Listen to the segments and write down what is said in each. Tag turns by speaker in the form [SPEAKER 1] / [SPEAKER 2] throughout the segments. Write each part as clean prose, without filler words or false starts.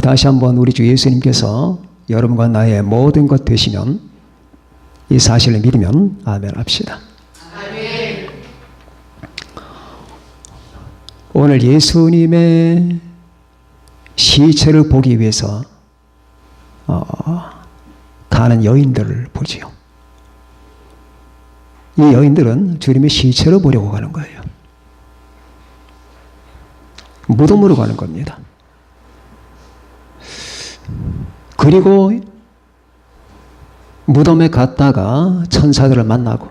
[SPEAKER 1] 다시 한번 우리 주 예수님께서 여러분과 나의 모든 것 되시면 이 사실을 믿으면 아멘 합시다. 아멘. 오늘 예수님의 시체를 보기 위해서 가는 여인들을 보지요. 이 여인들은 주님의 시체를 보려고 가는 거예요. 무덤으로 가는 겁니다. 그리고 무덤에 갔다가 천사들을 만나고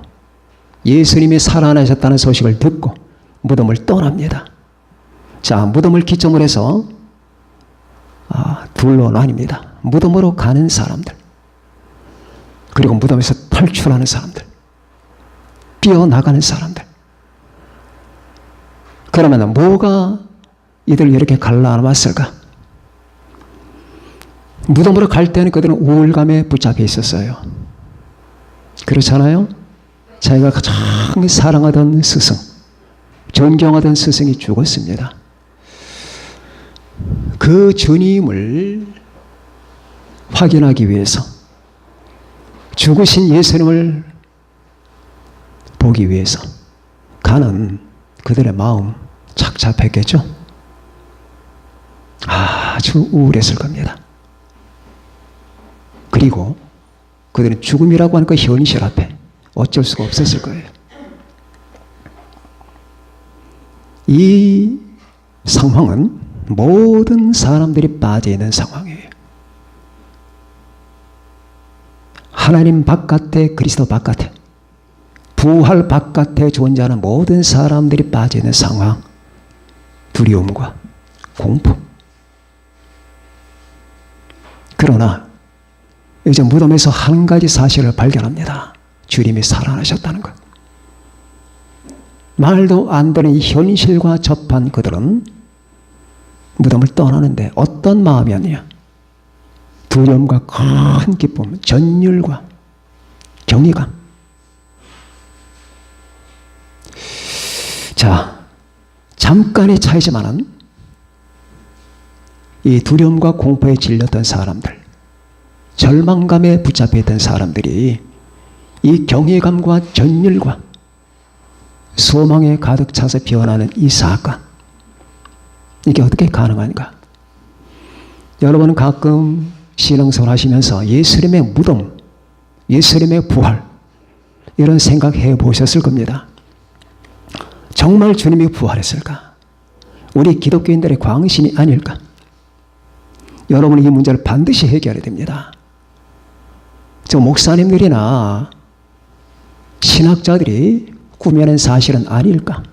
[SPEAKER 1] 예수님이 살아나셨다는 소식을 듣고 무덤을 떠납니다. 자, 무덤을 기점으로 해서 둘로 나뉩니다. 무덤으로 가는 사람들, 그리고 무덤에서 탈출하는 사람들, 뛰어나가는 사람들. 그러면 뭐가 이들을 이렇게 갈라놨을까? 무덤으로 갈 때는 그들은 우울감에 붙잡혀 있었어요. 그렇잖아요? 자기가 가장 사랑하던 스승, 존경하던 스승이 죽었습니다. 그 주님을 확인하기 위해서, 죽으신 예수님을 보기 위해서 가는 그들의 마음 착잡했겠죠? 아주 우울했을 겁니다. 그리고 그들은 죽음이라고 하는 그 현실 앞에 어쩔 수가 없었을 거예요. 이 상황은 모든 사람들이 빠져있는 상황이에요. 하나님 바깥에, 그리스도 바깥에, 부활 바깥에 존재하는 모든 사람들이 빠져있는 상황, 두려움과 공포. 그러나 이제 무덤에서 한 가지 사실을 발견합니다. 주님이 살아나셨다는 것. 말도 안 되는 현실과 접한 그들은 무덤을 떠나는데 어떤 마음이었냐? 두려움과 큰 기쁨, 전율과 경외감. 자, 잠깐의 차이지만은 이 두려움과 공포에 질렸던 사람들, 절망감에 붙잡혀 있던 사람들이 이 경외감과 전율과 소망에 가득 차서 변하는 이 사건, 이게 어떻게 가능한가? 여러분은 가끔 신앙생활 하시면서 예수님의 무덤, 예수님의 부활, 이런 생각해 보셨을 겁니다. 정말 주님이 부활했을까? 우리 기독교인들의 광신이 아닐까? 여러분은 이 문제를 반드시 해결해야 됩니다. 저 목사님들이나 신학자들이 꾸며낸 사실은 아닐까?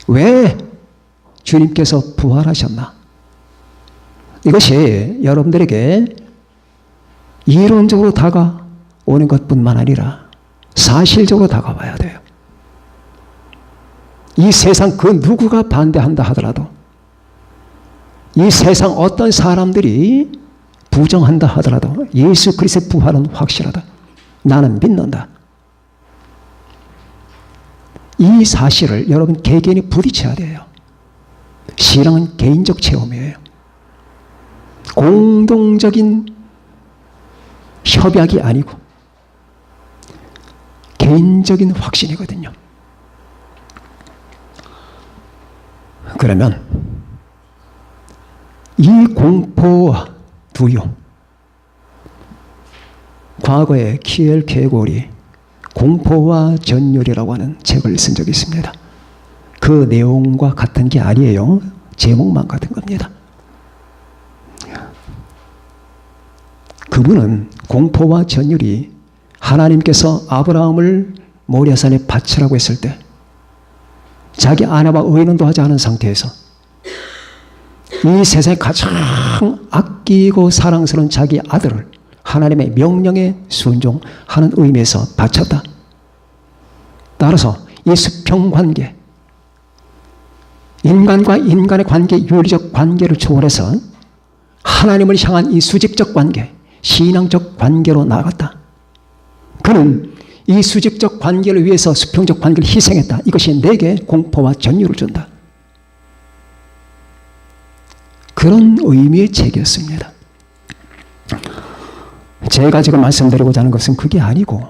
[SPEAKER 1] 왜 주님께서 부활하셨나? 이것이 여러분들에게 이론적으로 다가오는 것뿐만 아니라 사실적으로 다가와야 돼요. 이 세상 그 누구가 반대한다 하더라도, 이 세상 어떤 사람들이 부정한다 하더라도 예수 그리스도의 부활은 확실하다. 나는 믿는다. 이 사실을 여러분 개개인이 부딪혀야 돼요. 신앙은 개인적 체험이에요. 공동적인 협약이 아니고 개인적인 확신이거든요. 그러면 이 공포와 두려움, 과거에 키엘 케골이 공포와 전율이라고 하는 책을 쓴 적이 있습니다. 그 내용과 같은 게 아니에요. 제목만 같은 겁니다. 그분은 공포와 전율이 하나님께서 아브라함을 모리아산에 바치라고 했을 때 자기 아내와 의논도 하지 않은 상태에서 이 세상에 가장 아끼고 사랑스러운 자기 아들을 하나님의 명령에 순종하는 의미에서 바쳤다. 따라서 이 수평관계, 인간과 인간의 관계, 윤리적 관계를 초월해서 하나님을 향한 이 수직적 관계, 신앙적 관계로 나아갔다. 그는 이 수직적 관계를 위해서 수평적 관계를 희생했다. 이것이 내게 공포와 전율을 준다. 그런 의미의 책이었습니다. 제가 지금 말씀드리고자 하는 것은 그게 아니고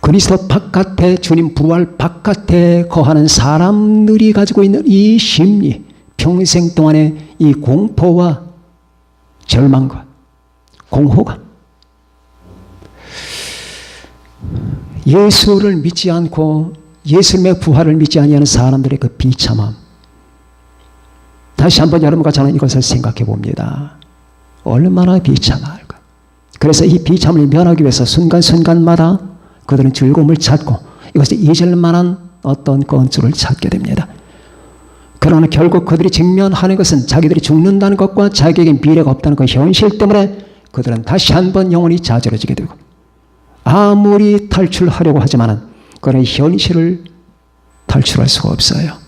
[SPEAKER 1] 그리스도 바깥에, 주님 부활 바깥에 거하는 사람들이 가지고 있는 이 심리, 평생 동안의 이 공포와 절망과 공허감, 예수를 믿지 않고 예수님의 부활을 믿지 아니하는 사람들의 그 비참함, 다시 한번 여러분과 저는 이것을 생각해 봅니다. 얼마나 비참할까. 그래서 이 비참을 면하기 위해서 순간순간마다 그들은 즐거움을 찾고 이것을 잊을 만한 어떤 건축을 찾게 됩니다. 그러나 결국 그들이 직면하는 것은 자기들이 죽는다는 것과 자기에게 미래가 없다는 그 현실 때문에 그들은 다시 한번 영혼이 좌절해지게 되고, 아무리 탈출하려고 하지만은 그런 현실을 탈출할 수가 없어요.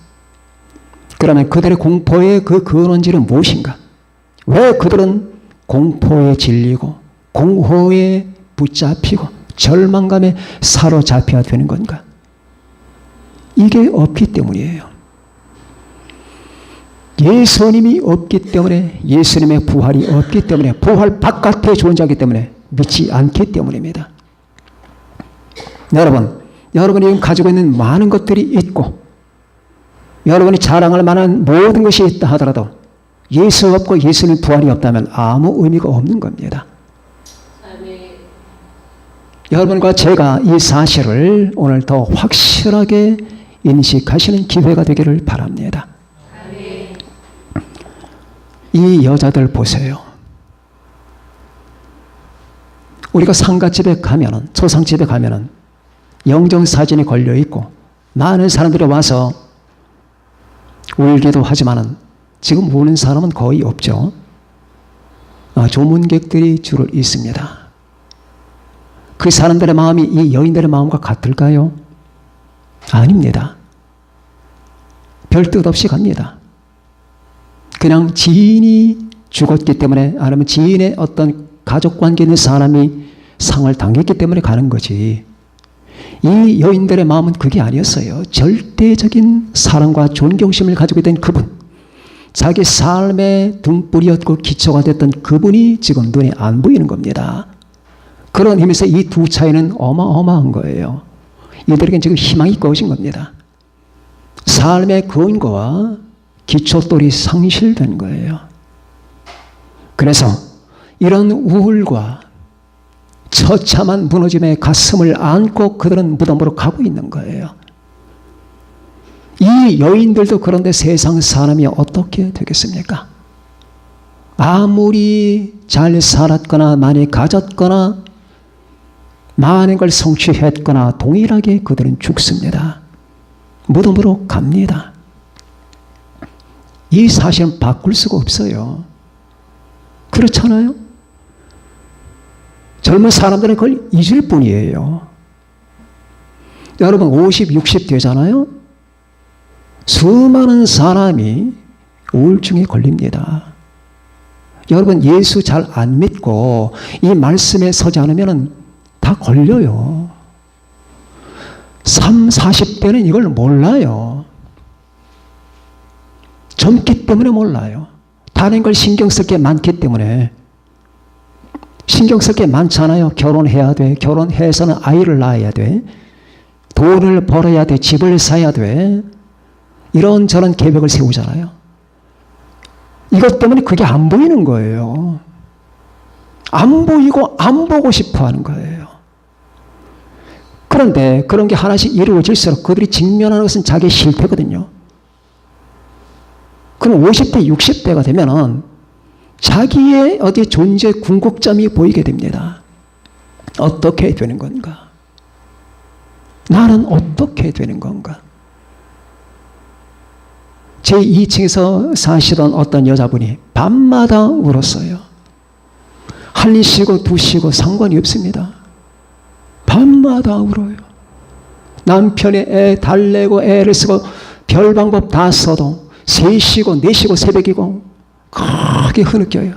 [SPEAKER 1] 그러면 그들의 공포의 그 근원지는 무엇인가? 왜 그들은 공포에 질리고 공허에 붙잡히고 절망감에 사로잡혀야 되는 건가? 이게 없기 때문이에요. 예수님이 없기 때문에, 예수님의 부활이 없기 때문에, 부활 바깥에 존재하기 때문에 믿지 않기 때문입니다. 여러분이 지금 가지고 있는 많은 것들이 있고 여러분이 자랑할 만한 모든 것이 있다 하더라도 예수 없고 예수님 부활이 없다면 아무 의미가 없는 겁니다. 여러분과 제가 이 사실을 오늘 더 확실하게 인식하시는 기회가 되기를 바랍니다. 이 여자들 보세요. 우리가 상가집에 가면은, 초상집에 가면은 영정사진이 걸려있고 많은 사람들이 와서 울기도 하지만은 지금 우는 사람은 거의 없죠. 조문객들이 주로 있습니다. 그 사람들의 마음이 이 여인들의 마음과 같을까요? 아닙니다. 별 뜻 없이 갑니다. 그냥 지인이 죽었기 때문에, 아니면 지인의 어떤 가족관계 있는 사람이 상을 당했기 때문에 가는 거지. 이 여인들의 마음은 그게 아니었어요. 절대적인 사랑과 존경심을 가지고 있던 그분, 자기 삶의 등불이었고 기초가 됐던 그분이 지금 눈에 안 보이는 겁니다. 그런 의미에서 이 두 차이는 어마어마한 거예요. 이들에겐 지금 희망이 꺼진 겁니다. 삶의 근거와 기초돌이 상실된 거예요. 그래서 이런 우울과 처참한 무너짐에 가슴을 안고 그들은 무덤으로 가고 있는 거예요. 이 여인들도 그런데 세상 사람이 어떻게 되겠습니까? 아무리 잘 살았거나 많이 가졌거나 많은 걸 성취했거나 동일하게 그들은 죽습니다. 무덤으로 갑니다. 이 사실은 바꿀 수가 없어요. 그렇잖아요? 젊은 사람들은 그걸 잊을 뿐이에요. 여러분 50, 60 되잖아요? 수많은 사람이 우울증에 걸립니다. 여러분 예수 잘 안 믿고 이 말씀에 서지 않으면 다 걸려요. 30, 40대는 이걸 몰라요. 젊기 때문에 몰라요. 다른 걸 신경 쓸 게 많기 때문에. 신경 쓸 게 많잖아요. 결혼해야 돼. 결혼해서는 아이를 낳아야 돼. 돈을 벌어야 돼. 집을 사야 돼. 이런저런 계획을 세우잖아요. 이것 때문에 그게 안 보이는 거예요. 안 보이고 안 보고 싶어 하는 거예요. 그런데 그런 게 하나씩 이루어질수록 그들이 직면하는 것은 자기의 실패거든요. 그럼 50대, 60대가 되면은 자기의 어디 존재 궁극점이 보이게 됩니다. 어떻게 되는 건가? 나는 어떻게 되는 건가? 제 2층에서 사시던 어떤 여자분이 밤마다 울었어요. 1시고 2시고 상관이 없습니다. 밤마다 울어요. 남편이 애 달래고 애를 쓰고 별 방법 다 써도 3시고 4시고 새벽이고 크게 흐느껴요.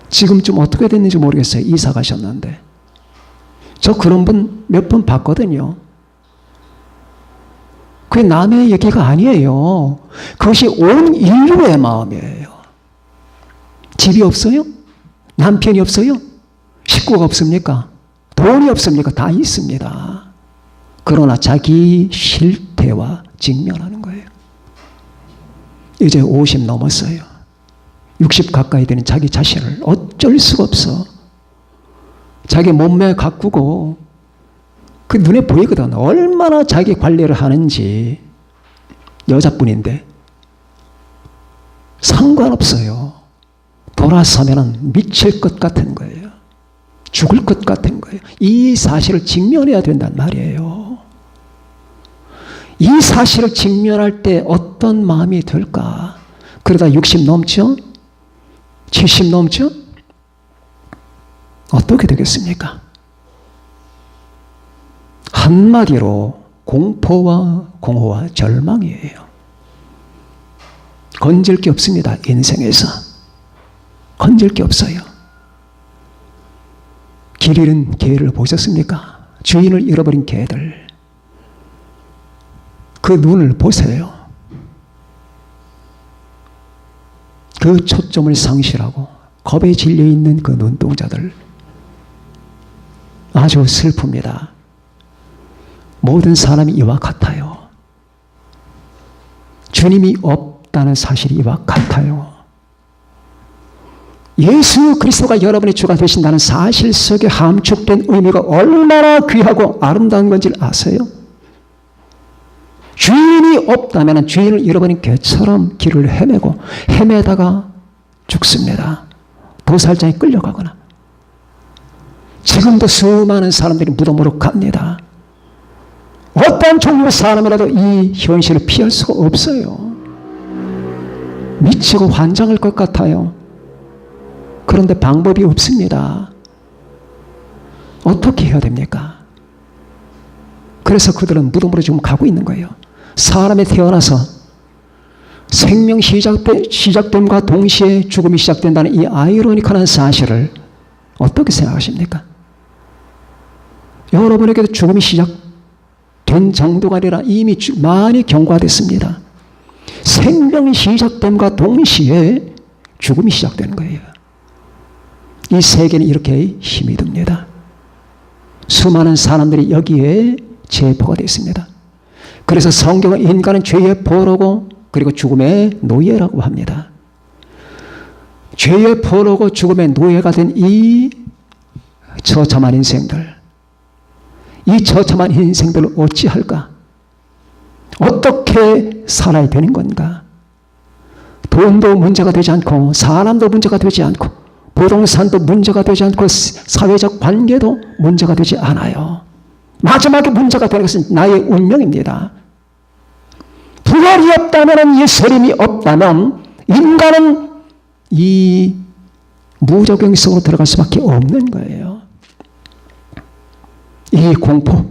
[SPEAKER 1] 지금 좀 어떻게 됐는지 모르겠어요. 이사 가셨는데. 저 그런 분 몇 번 봤거든요. 그게 남의 얘기가 아니에요. 그것이 온 인류의 마음이에요. 집이 없어요? 남편이 없어요? 식구가 없습니까? 돈이 없습니까? 다 있습니다. 그러나 자기 실태와 직면하는 거예요. 이제 50 넘었어요. 60 가까이 되는 자기 자신을 어쩔 수가 없어. 자기 몸매 가꾸고 그 눈에 보이거든. 얼마나 자기 관리를 하는지. 여자뿐인데 상관없어요. 돌아서면 미칠 것 같은 거예요. 죽을 것 같은 거예요. 이 사실을 직면해야 된단 말이에요. 이 사실을 직면할 때 어떤 마음이 들까? 그러다 60 넘죠? 70 넘죠? 어떻게 되겠습니까? 한마디로 공포와 공허와 절망이에요. 건질 게 없습니다. 인생에서. 건질 게 없어요. 길 잃은 개를 보셨습니까? 주인을 잃어버린 개들. 그 눈을 보세요. 그 초점을 상실하고 겁에 질려있는 그 눈동자들. 아주 슬픕니다. 모든 사람이 이와 같아요. 주님이 없다는 사실이 이와 같아요. 예수 그리스도가 여러분의 주가 되신다는 사실 속에 함축된 의미가 얼마나 귀하고 아름다운 건지를 아세요? 주인이 없다면 주인을 잃어버린 개처럼 길을 헤매다가 죽습니다. 도살장에 끌려가거나. 지금도 수많은 사람들이 무덤으로 갑니다. 어떤 종류의 사람이라도 이 현실을 피할 수가 없어요. 미치고 환장할 것 같아요. 그런데 방법이 없습니다. 어떻게 해야 됩니까? 그래서 그들은 무덤으로 지금 가고 있는 거예요. 사람이 태어나서 생명 시작됨과 동시에 죽음이 시작된다는 이 아이러니컬한 사실을 어떻게 생각하십니까? 여러분에게도 죽음이 시작된 정도가 아니라 이미 많이 경과됐습니다. 생명이 시작됨과 동시에 죽음이 시작되는 거예요. 이 세계는 이렇게 힘이 듭니다. 수많은 사람들이 여기에 체포가 되어 있습니다. 그래서 성경은 인간은 죄의 포로고 그리고 죽음의 노예라고 합니다. 죄의 포로고 죽음의 노예가 된 이 처참한 인생들, 이 처참한 인생들을 어찌할까? 어떻게 살아야 되는 건가? 돈도 문제가 되지 않고 사람도 문제가 되지 않고 부동산도 문제가 되지 않고 사회적 관계도 문제가 되지 않아요. 마지막에 문제가 되는 것은 나의 운명입니다. 부활이 없다면, 예수님이 없다면 인간은 이 무적행 속으로 들어갈 수밖에 없는 거예요. 이 공포,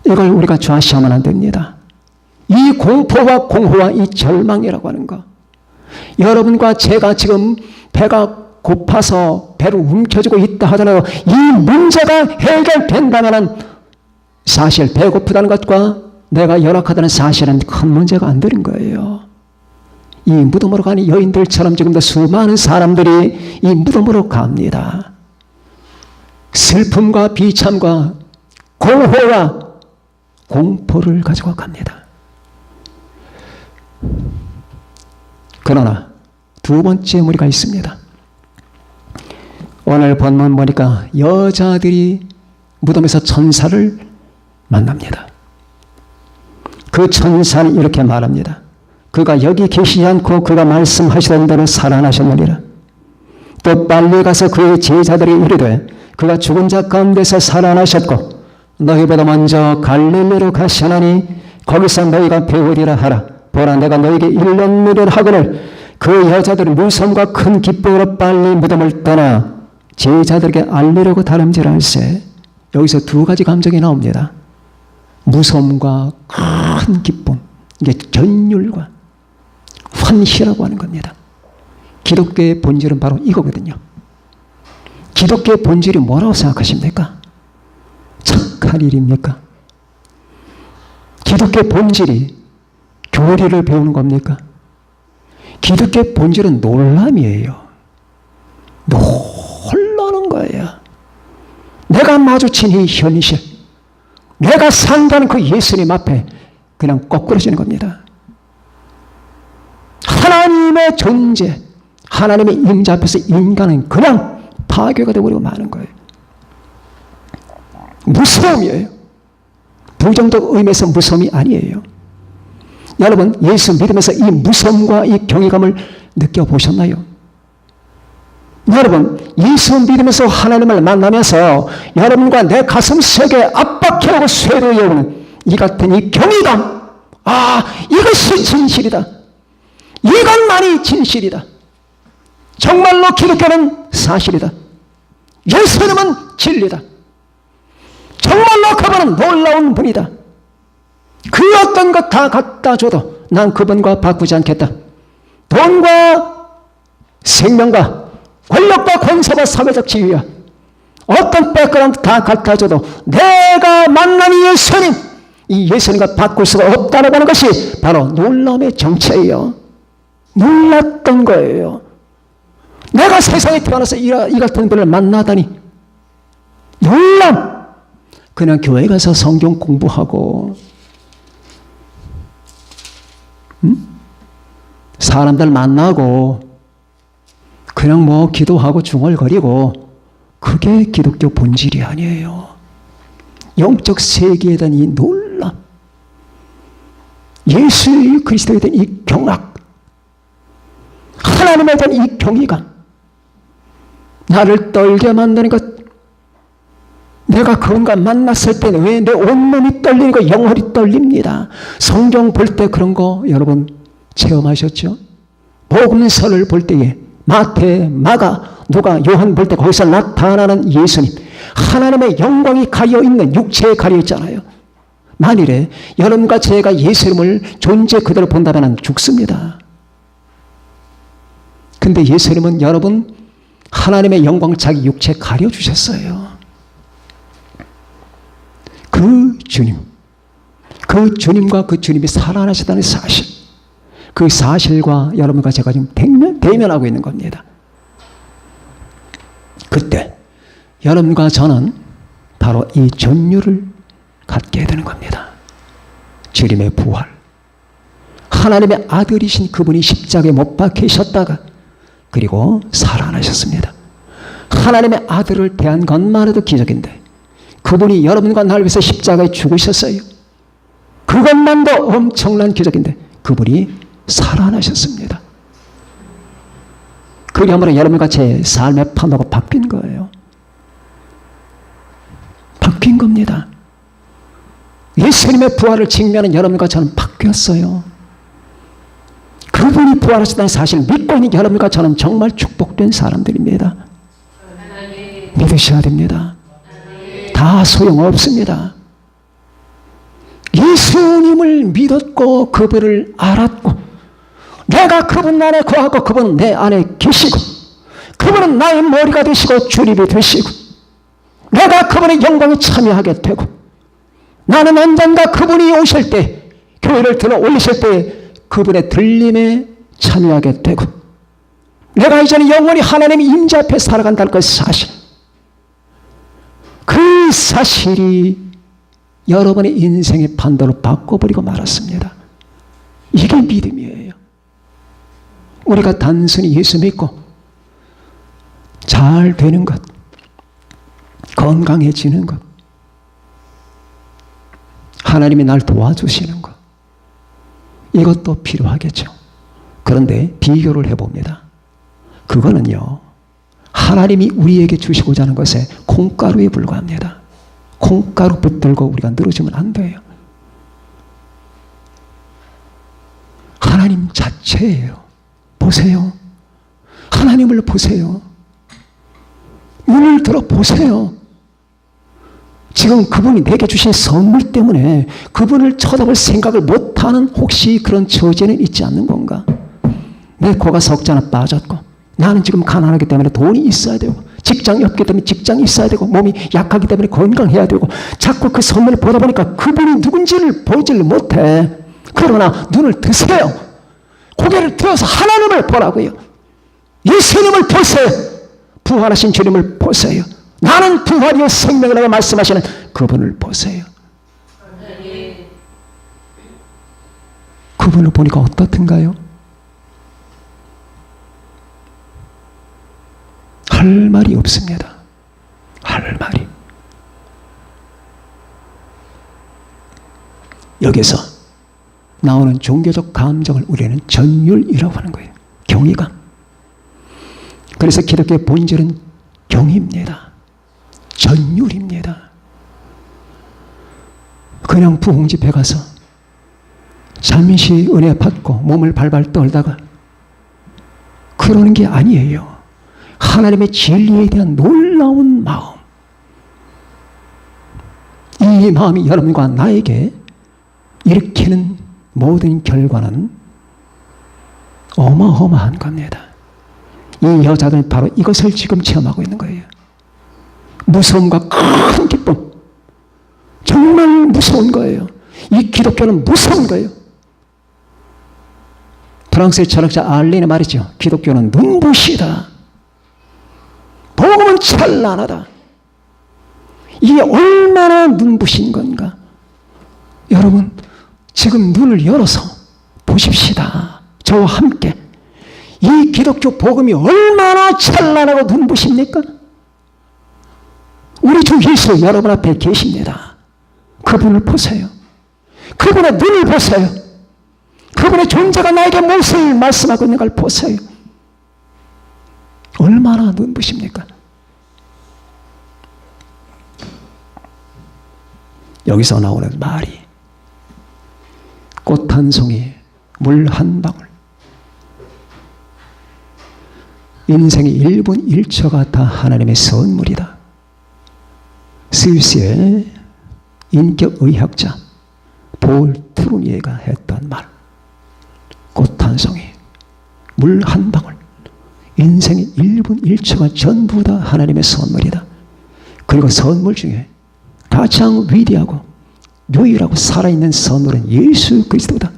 [SPEAKER 1] 이걸 우리가 좌시하면 안 됩니다. 이 공포와 공허와 이 절망이라고 하는 거. 여러분과 제가 지금 배가 고파서 배를 움켜쥐고 있다 하더라도 이 문제가 해결된다면 사실 배고프다는 것과 내가 열악하다는 사실은 큰 문제가 안 되는 거예요. 이 무덤으로 가는 여인들처럼 지금도 수많은 사람들이 이 무덤으로 갑니다. 슬픔과 비참과 공허와 공포를 가지고 갑니다. 그러나 두 번째 무리가 있습니다. 오늘 본문 보니까 여자들이 무덤에서 천사를 만납니다. 그 천사는 이렇게 말합니다. 그가 여기 계시지 않고 그가 말씀하시던 대로 살아나셨느니라. 또 빨리 가서 그의 제자들이 이르되 그가 죽은 자 가운데서 살아나셨고 너희보다 먼저 갈릴리로 가시나니 거기서 너희가 배우리라 하라. 보라, 내가 너희에게 일렀느니라 하거늘 그 여자들은 무서움과 큰 기쁨으로 빨리 무덤을 떠나 제자들에게 알리려고 다름질할세. 여기서 두 가지 감정이 나옵니다. 무서움과 큰 기쁨, 이게 전율과 환희라고 하는 겁니다. 기독교의 본질은 바로 이거거든요. 기독교의 본질이 뭐라고 생각하십니까? 착할 일입니까? 기독교의 본질이 교리를 배우는 겁니까? 기독교의 본질은 놀람이에요. 놀라는 거예요. 내가 마주친 이 현실, 내가 상대하는 그 예수님 앞에 그냥 거꾸러지는 겁니다. 하나님의 존재, 하나님의 임재 앞에서 인간은 그냥 파괴가 되어버리고 마는 거예요. 무서움이에요. 부정적 의미에서 무서움이 아니에요. 여러분, 예수 믿으면서 이 무서움과 이 경외감을 느껴보셨나요? 여러분, 예수 믿으면서 하나님을 만나면서 여러분과 내 가슴 속에 압박해오고 쇠로해오는 이 같은 이 경외감, 이것이 진실이다. 이것만이 진실이다. 정말로 기독교는 사실이다. 예수님은 진리다. 정말로 그분은 놀라운 분이다. 그 어떤 것 다 갖다 줘도 난 그분과 바꾸지 않겠다. 돈과 생명과 권력과 권세와 사회적 지위와 어떤 백그라운드 다 갖다 줘도 내가 만난 이 예수님, 이 예수님과 바꿀 수가 없다는 하는 것이 바로 놀라움의 정체예요. 놀랐던 거예요. 내가 세상에 태어나서 이 같은 분을 만나다니 놀람. 그냥 교회 가서 성경 공부하고 사람들 만나고 그냥 뭐 기도하고 중얼거리고 그게 기독교 본질이 아니에요. 영적 세계에 대한 이 놀람, 예수 그리스도에 대한 이 경악, 하나님에 대한 이 경외감, 나를 떨게 만드는 것, 내가 그분과 만났을 때는 왜 내 온몸이 떨리는 거, 영혼이 떨립니다. 성경 볼 때 그런 거 여러분 체험하셨죠? 복음서를 볼 때에 마태, 마가, 누가, 요한 볼 때 거기서 나타나는 예수님, 하나님의 영광이 가려있는 육체에 가려있잖아요. 만일에 여러분과 제가 예수님을 존재 그대로 본다면 죽습니다. 근데 예수님은 여러분 하나님의 영광 자기 육체에 가려주셨어요. 그 주님, 그 주님과 그 주님이 살아나셨다는 사실, 그 사실과 여러분과 제가 지금 대면하고 있는 겁니다. 그때 여러분과 저는 바로 이 전율을 갖게 되는 겁니다. 주님의 부활, 하나님의 아들이신 그분이 십자가에 못 박히셨다가 그리고 살아나셨습니다. 하나님의 아들을 대한 것만 해도 기적인데 그분이 여러분과 나를 위해서 십자가에 죽으셨어요. 그것만도 엄청난 기적인데 그분이 살아나셨습니다. 그러므로 여러분과 제 삶의 판도가 바뀐 거예요. 바뀐 겁니다. 예수님의 부활을 직면한 여러분과 저는 바뀌었어요. 그분이 부활하셨다는 사실을 믿고 있는 여러분과 저는 정말 축복된 사람들입니다. 믿으셔야 됩니다. 다 소용없습니다. 예수님을 믿었고 그분을 알았고 내가 그분 안에 거하고 그분은 내 안에 계시고 그분은 나의 머리가 되시고 주님이 되시고 내가 그분의 영광에 참여하게 되고 나는 언젠가 그분이 오실 때 교회를 들어 올리실 때 그분의 들림에 참여하게 되고 내가 이제는 영원히 하나님의 임재 앞에 살아간다는 그 사실, 그 사실이 여러분의 인생의 판도를 바꿔버리고 말았습니다. 이게 믿음이에요. 우리가 단순히 예수 믿고 잘 되는 것, 건강해지는 것, 하나님이 날 도와주시는 것, 이것도 필요하겠죠. 그런데 비교를 해봅니다. 그거는요, 하나님이 우리에게 주시고자 하는 것에 콩가루에 불과합니다. 콩가루 붙들고 우리가 늘어지면 안 돼요. 하나님 자체예요. 보세요. 하나님을 보세요. 눈을 들어 보세요. 지금 그분이 내게 주신 선물 때문에 그분을 쳐다볼 생각을 못하는 혹시 그런 처지는 있지 않는 건가? 내 코가 석자나 빠졌고 나는 지금 가난하기 때문에 돈이 있어야 되고 직장이 없기 때문에 직장이 있어야 되고 몸이 약하기 때문에 건강해야 되고 자꾸 그 선물을 보다 보니까 그분이 누군지를 보지를 못해. 그러나 눈을 드세요. 고개를 들어서 하나님을 보라고요. 예수님을 보세요. 부활하신 주님을 보세요. 나는 부활이요 생명이라고 말씀하시는 그분을 보세요. 그분을 보니까 어떻든가요? 할 말이 없습니다. 할 말이. 여기서 나오는 종교적 감정을 우리는 전율이라고 하는 거예요. 경외감. 그래서 기독교의 본질은 경입니다. 전율입니다. 그냥 부흥집회 가서 잠시 은혜 받고 몸을 발발 떨다가 그러는 게 아니에요. 하나님의 진리에 대한 놀라운 마음. 이 마음이 여러분과 나에게 일으키는 모든 결과는 어마어마한 겁니다. 이 여자들은 바로 이것을 지금 체험하고 있는 거예요. 무서움과 큰 기쁨. 정말 무서운 거예요. 이 기독교는 무서운 거예요. 프랑스의 철학자 알렌의 말이죠. 기독교는 눈부시다. 복음은 찬란하다. 이게 얼마나 눈부신 건가. 여러분 지금 눈을 열어서 보십시다. 저와 함께 이 기독교 복음이 얼마나 찬란하고 눈부십니까? 우리 주 예수 여러분 앞에 계십니다. 그분을 보세요. 그분의 눈을 보세요. 그분의 존재가 나에게 무엇을 말씀하고 있는 걸 보세요. 얼마나 눈부십니까? 여기서 나오는 말이 꽃 한 송이, 물 한 방울. 인생의 1분 1초가 다 하나님의 선물이다. 스위스의 인격의학자 볼 트루니에가 했던 말. 꽃 한 송이, 물 한 방울. 인생의 1분 1초가 전부 다 하나님의 선물이다. 그리고 선물 중에 가장 위대하고 유일하고 살아있는 선물은 예수 그리스도다.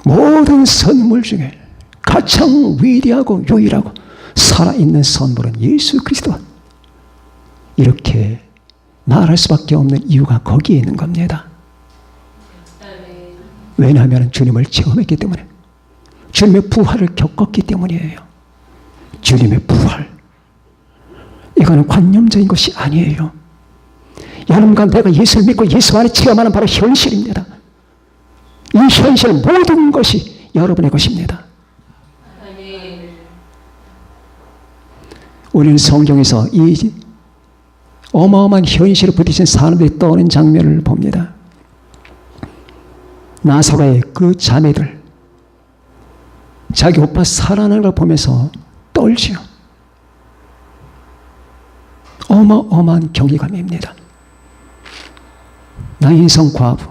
[SPEAKER 1] 모든 선물 중에 가장 위대하고 유일하고 살아있는 선물은 예수 그리스도다. 이렇게 말할 수밖에 없는 이유가 거기에 있는 겁니다. 왜냐하면 주님을 체험했기 때문에, 주님의 부활을 겪었기 때문이에요. 주님의 부활. 이거는 관념적인 것이 아니에요. 여러분과 내가 예수를 믿고 예수 안에 체험하는 바로 현실입니다. 이 현실 모든 것이 여러분의 것입니다. 우리는 성경에서 이 어마어마한 현실을 부딪힌 사람들이 떠오는 장면을 봅니다. 나사로의 그 자매들, 자기 오빠 살아나는 걸 보면서 떨지요. 어마어마한 경외감입니다. 나인성 과부,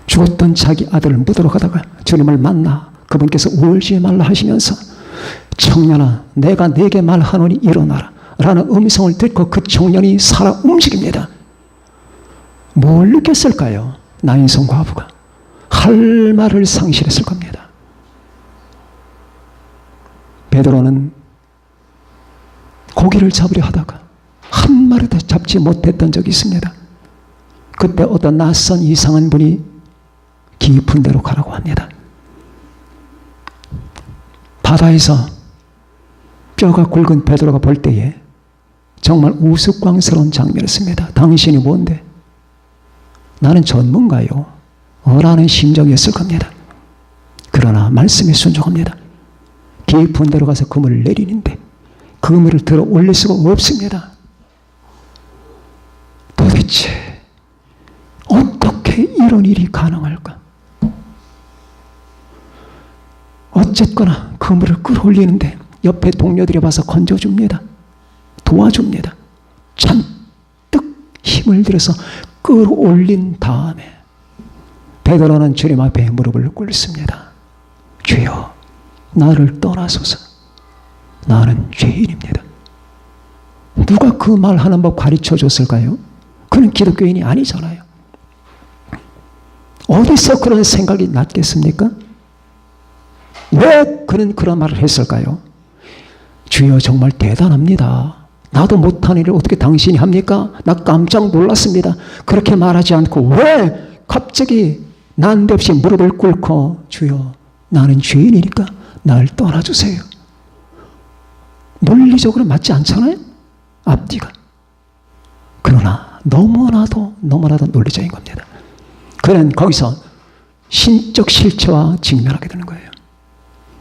[SPEAKER 1] 죽었던 자기 아들을 묻으러 가다가 주님을 만나 그분께서 울지 말라 하시면서 청년아 내가 네게 말하노니 일어나라 라는 음성을 듣고 그 청년이 살아 움직입니다. 뭘 느꼈을까요? 나인성 과부가 할 말을 상실했을 겁니다. 베드로는 고기를 잡으려 하다가 한 마리도 잡지 못했던 적이 있습니다. 그때 어떤 낯선 이상한 분이 깊은 데로 가라고 합니다. 바다에서 뼈가 굵은 베드로가 볼 때에 정말 우스꽝스러운 장면이었습니다. 당신이 뭔데? 나는 전문가요. 라는 심정이었을 겁니다. 그러나 말씀에 순종합니다. 깊은 데로 가서 그물을 내리는데 그물을 들어 올릴 수가 없습니다. 도대체 어떻게 이런 일이 가능할까? 어쨌거나 그물을 끌어올리는데 옆에 동료들이 와서 건져줍니다. 도와줍니다. 잔뜩 힘을 들여서 끌어올린 다음에 베드로는 주님 앞에 무릎을 꿇습니다. 주여 나를 떠나소서. 나는 죄인입니다. 누가 그 말하는 법 가르쳐 줬을까요? 그는 기독교인이 아니잖아요. 어디서 그런 생각이 났겠습니까? 왜 그는 그런 말을 했을까요? 주여 정말 대단합니다. 나도 못한 일을 어떻게 당신이 합니까? 나 깜짝 놀랐습니다. 그렇게 말하지 않고 왜 갑자기 난데없이 무릎을 꿇고 주여 나는 죄인이니까 날 떠나주세요. 논리적으로 맞지 않잖아요? 앞뒤가. 그러나 너무나도 논리적인 겁니다. 그는 거기서 신적 실체와 직면하게 되는 거예요.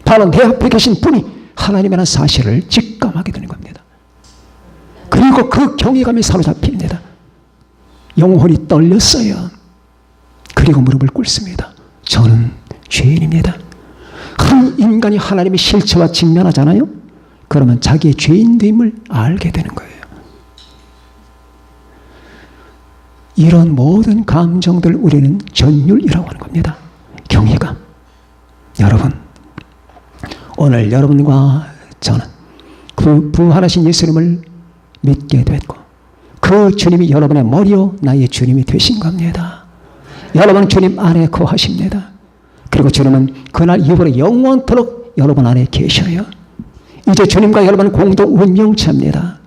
[SPEAKER 1] 바로 내 앞에 계신 분이 하나님이라는 사실을 직감하게 되는 겁니다. 그리고 그 경외감에 사로잡힙니다. 영혼이 떨렸어요. 그리고 무릎을 꿇습니다. 저는 죄인입니다. 한 인간이 하나님의 실체와 직면하잖아요. 그러면 자기의 죄인됨을 알게 되는 거예요. 이런 모든 감정들 우리는 전율이라고 하는 겁니다. 경외감. 여러분, 오늘 여러분과 저는 그 부활하신 예수님을 믿게 됐고 그 주님이 여러분의 머리요 나의 주님이 되신 겁니다. 여러분 주님 안에 거하십니다. 그리고 주님은 그날 이후로 영원토록 여러분 안에 계셔요. 이제 주님과 여러분 공동 운명체입니다.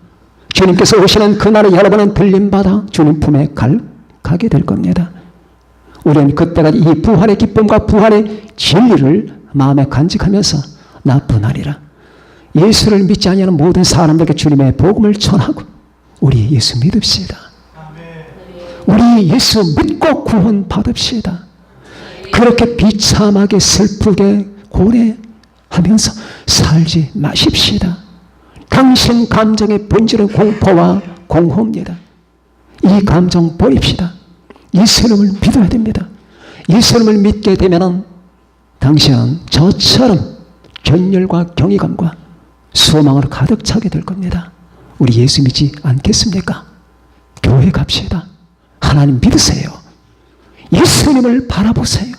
[SPEAKER 1] 주님께서 오시는 그날에 여러분은 들림받아 주님 품에 가게 될 겁니다. 우리는 그때까지 이 부활의 기쁨과 부활의 진리를 마음에 간직하면서 나쁜 아니라 예수를 믿지 않는 모든 사람들에게 주님의 복음을 전하고 우리 예수 믿읍시다. 우리 예수 믿고 구원 받읍시다. 그렇게 비참하게 슬프게 고뇌하면서 살지 마십시다. 당신 감정의 본질은 공포와 공허입니다. 이 감정 버립시다. 예수님을 믿어야 됩니다. 예수님을 믿게 되면 당신은 저처럼 전율과 경외감과 소망으로 가득 차게 될 겁니다. 우리 예수 믿지 않겠습니까? 교회 갑시다. 하나님 믿으세요. 예수님을 바라보세요.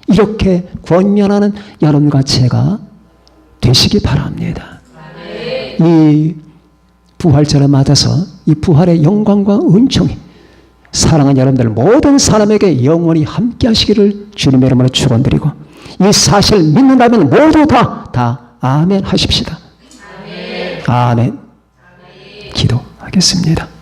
[SPEAKER 1] 이렇게 권면하는 여러분과 제가 되시기 바랍니다. 이 부활절을 맞아서 이 부활의 영광과 은총이 사랑하는 여러분들 모든 사람에게 영원히 함께 하시기를 주님의 이름으로 축원드리고 이 사실 믿는다면 모두 다 아멘 하십시다. 아멘. 기도하겠습니다.